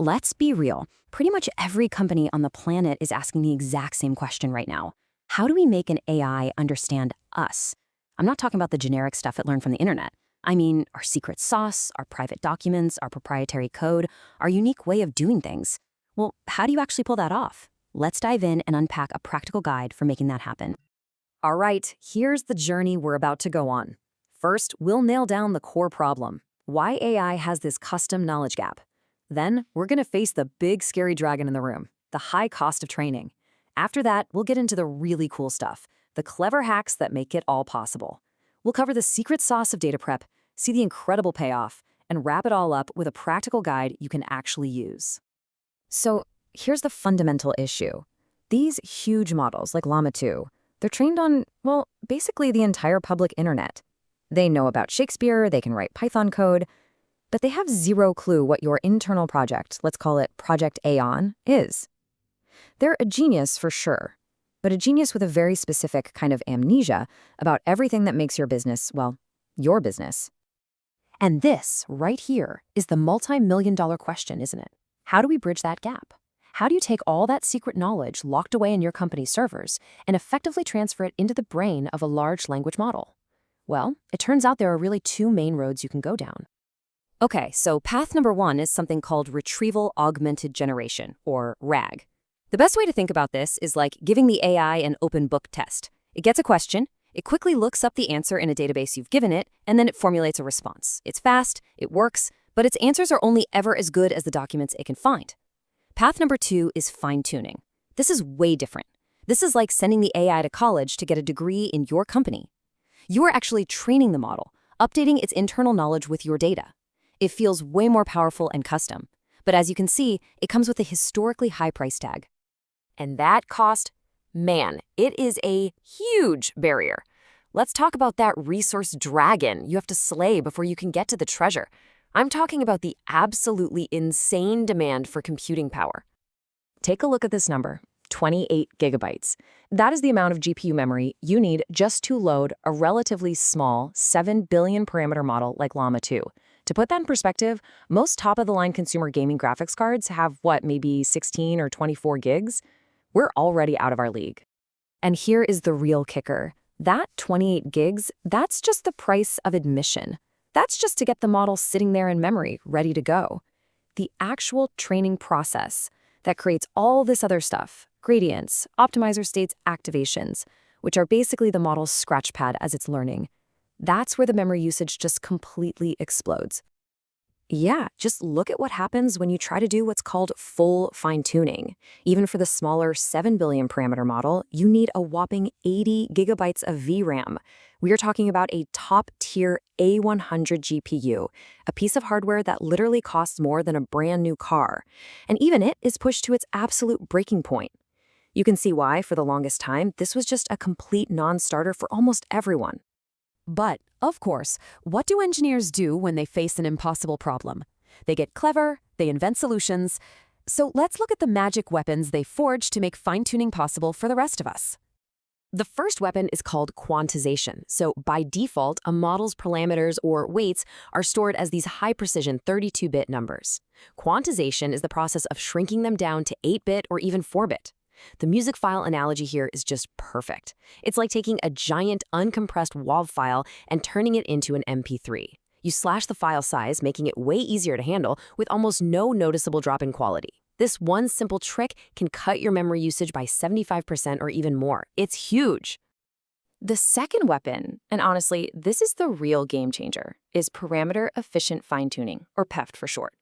Let's be real. Pretty much every company on the planet is asking the exact same question right now. How do we make an AI understand us? I'm not talking about the generic stuff it learned from the internet. I mean, our secret sauce, our private documents, our proprietary code, our unique way of doing things. Well, how do you actually pull that off? Let's dive in and unpack a practical guide for making that happen. All right, here's the journey we're about to go on. First, we'll nail down the core problem, why AI has this custom knowledge gap. Then, we're going to face the big scary dragon in the room, the high cost of training. After that, we'll get into the really cool stuff, the clever hacks that make it all possible. We'll cover the secret sauce of data prep, see the incredible payoff, and wrap it all up with a practical guide you can actually use. So, here's the fundamental issue. These huge models like Llama 2, they're trained on, well, basically the entire public internet. They know about Shakespeare, they can write Python code, but they have zero clue what your internal project, let's call it Project Aeon, is. They're a genius for sure, but a genius with a very specific kind of amnesia about everything that makes your business, well, your business. And this, right here, is the multi-million-dollar question, isn't it? How do we bridge that gap? How do you take all that secret knowledge locked away in your company's servers and effectively transfer it into the brain of a large language model? Well, it turns out there are really two main roads you can go down. Okay, so path number one is something called Retrieval Augmented Generation, or RAG. The best way to think about this is like giving the AI an open book test. It gets a question, it quickly looks up the answer in a database you've given it, and then it formulates a response. It's fast, it works, but its answers are only ever as good as the documents it can find. Path number two is fine-tuning. This is way different. This is like sending the AI to college to get a degree in your company. You are actually training the model, updating its internal knowledge with your data. It feels way more powerful and custom, but as you can see, it comes with a historically high price tag. And that cost, man, it is a huge barrier. Let's talk about that resource dragon you have to slay before you can get to the treasure. I'm talking about the absolutely insane demand for computing power. Take a look at this number, 28 gigabytes. That is the amount of GPU memory you need just to load a relatively small 7 billion parameter model like Llama 2. To put that in perspective, most top-of-the-line consumer gaming graphics cards have, maybe 16 or 24 gigs? We're already out of our league. And here is the real kicker. That 28 gigs, that's just the price of admission. That's just to get the model sitting there in memory, ready to go. The actual training process that creates all this other stuff, gradients, optimizer states, activations, which are basically the model's scratch pad as it's learning. That's where the memory usage just completely explodes. Yeah, just look at what happens when you try to do what's called full fine-tuning. Even for the smaller 7 billion parameter model, you need a whopping 80 gigabytes of VRAM. We are talking about a top-tier A100 GPU, a piece of hardware that literally costs more than a brand new car. And even it is pushed to its absolute breaking point. You can see why, for the longest time, this was just a complete non-starter for almost everyone. But, of course, what do engineers do when they face an impossible problem? They get clever, they invent solutions. So let's look at the magic weapons they forged to make fine-tuning possible for the rest of us. The first weapon is called quantization. So by default, a model's parameters or weights are stored as these high-precision 32-bit numbers. Quantization is the process of shrinking them down to 8-bit or even 4-bit. The music file analogy here is just perfect. It's like taking a giant uncompressed WAV file and turning it into an MP3. You slash the file size, making it way easier to handle with almost no noticeable drop in quality. This one simple trick can cut your memory usage by 75% or even more. It's huge. The second weapon, and honestly, this is the real game changer, is parameter efficient fine-tuning, or PEFT for short.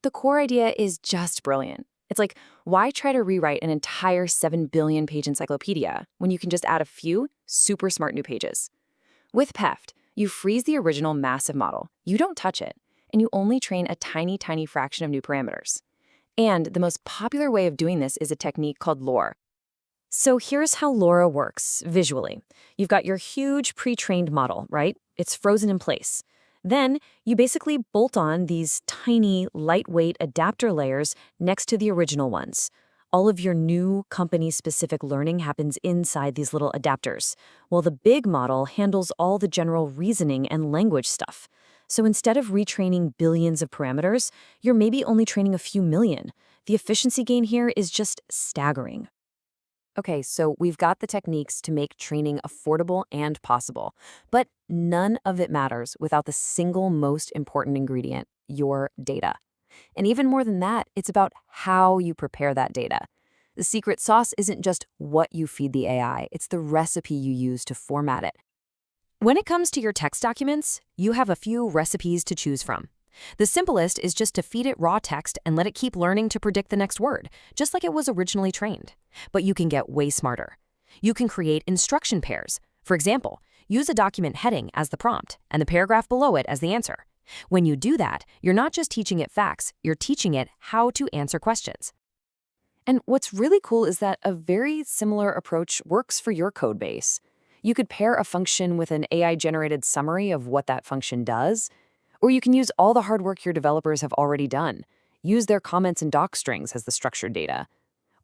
The core idea is just brilliant. It's like, why try to rewrite an entire 7 billion page encyclopedia when you can just add a few super smart new pages? With PEFT, you freeze the original massive model, you don't touch it, and you only train a tiny, tiny fraction of new parameters. And the most popular way of doing this is a technique called LoRa. So here's how LoRa works visually. You've got your huge pre-trained model, right? It's frozen in place. Then you basically bolt on these tiny, lightweight adapter layers next to the original ones. All of your new company-specific learning happens inside these little adapters, while the big model handles all the general reasoning and language stuff. So instead of retraining billions of parameters, you're maybe only training a few million. The efficiency gain here is just staggering. Okay, so we've got the techniques to make training affordable and possible, but none of it matters without the single most important ingredient, your data. And even more than that, it's about how you prepare that data. The secret sauce isn't just what you feed the AI, it's the recipe you use to format it. When it comes to your text documents, you have a few recipes to choose from. The simplest is just to feed it raw text and let it keep learning to predict the next word, just like it was originally trained. But you can get way smarter. You can create instruction pairs. For example, use a document heading as the prompt and the paragraph below it as the answer. When you do that, you're not just teaching it facts, you're teaching it how to answer questions. And what's really cool is that a very similar approach works for your code base. You could pair a function with an AI-generated summary of what that function does, or you can use all the hard work your developers have already done. Use their comments and doc strings as the structured data.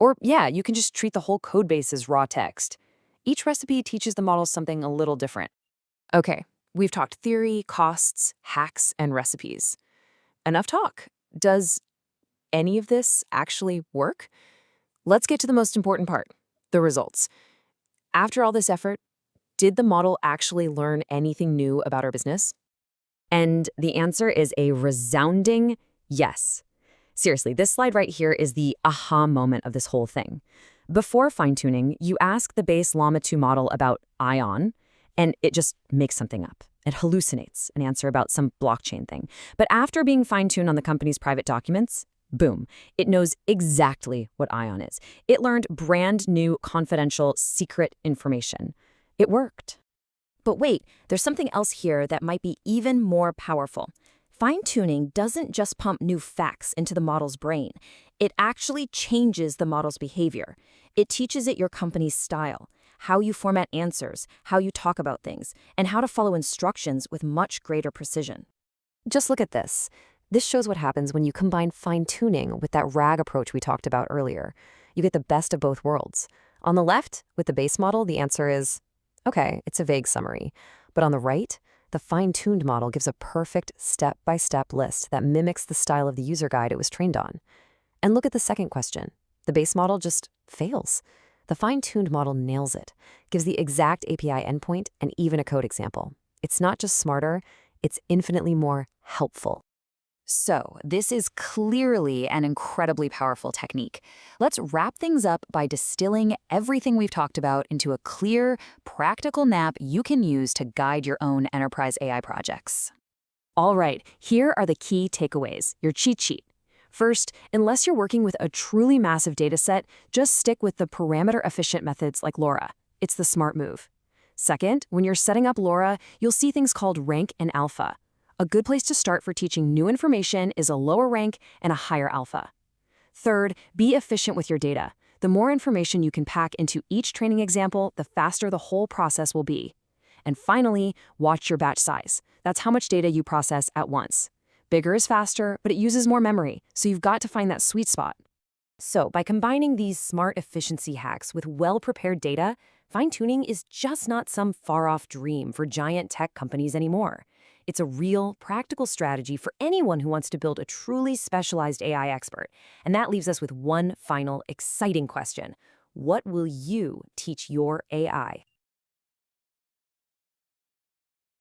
Or, yeah, you can just treat the whole code base as raw text. Each recipe teaches the model something a little different. Okay, we've talked theory, costs, hacks, and recipes. Enough talk. Does any of this actually work? Let's get to the most important part, the results. After all this effort, did the model actually learn anything new about our business? And the answer is a resounding yes. Seriously, this slide right here is the aha moment of this whole thing. Before fine-tuning, you ask the base Llama 2 model about ion, and it just makes something up. It hallucinates an answer about some blockchain thing. But after being fine-tuned on the company's private documents, boom, it knows exactly what ion is. It learned brand new, confidential, secret information. It worked. But wait, there's something else here that might be even more powerful. Fine-tuning doesn't just pump new facts into the model's brain. It actually changes the model's behavior. It teaches it your company's style, how you format answers, how you talk about things, and how to follow instructions with much greater precision. Just look at this. This shows what happens when you combine fine-tuning with that RAG approach we talked about earlier. You get the best of both worlds. On the left, with the base model, the answer is, okay, it's a vague summary. But on the right, the fine-tuned model gives a perfect step-by-step list that mimics the style of the user guide it was trained on. And look at the second question. The base model just fails. The fine-tuned model nails it, gives the exact API endpoint and even a code example. It's not just smarter, it's infinitely more helpful. So, this is clearly an incredibly powerful technique. Let's wrap things up by distilling everything we've talked about into a clear, practical map you can use to guide your own enterprise AI projects. All right, here are the key takeaways, your cheat sheet. First, unless you're working with a truly massive dataset, just stick with the parameter-efficient methods like LoRa. It's the smart move. Second, when you're setting up LoRa, you'll see things called rank and alpha. A good place to start for teaching new information is a lower rank and a higher alpha. Third, be efficient with your data. The more information you can pack into each training example, the faster the whole process will be. And finally, watch your batch size. That's how much data you process at once. Bigger is faster, but it uses more memory, so you've got to find that sweet spot. So, by combining these smart efficiency hacks with well-prepared data, fine-tuning is just not some far-off dream for giant tech companies anymore. It's a real, practical strategy for anyone who wants to build a truly specialized AI expert. And that leaves us with one final, exciting question. What will you teach your AI?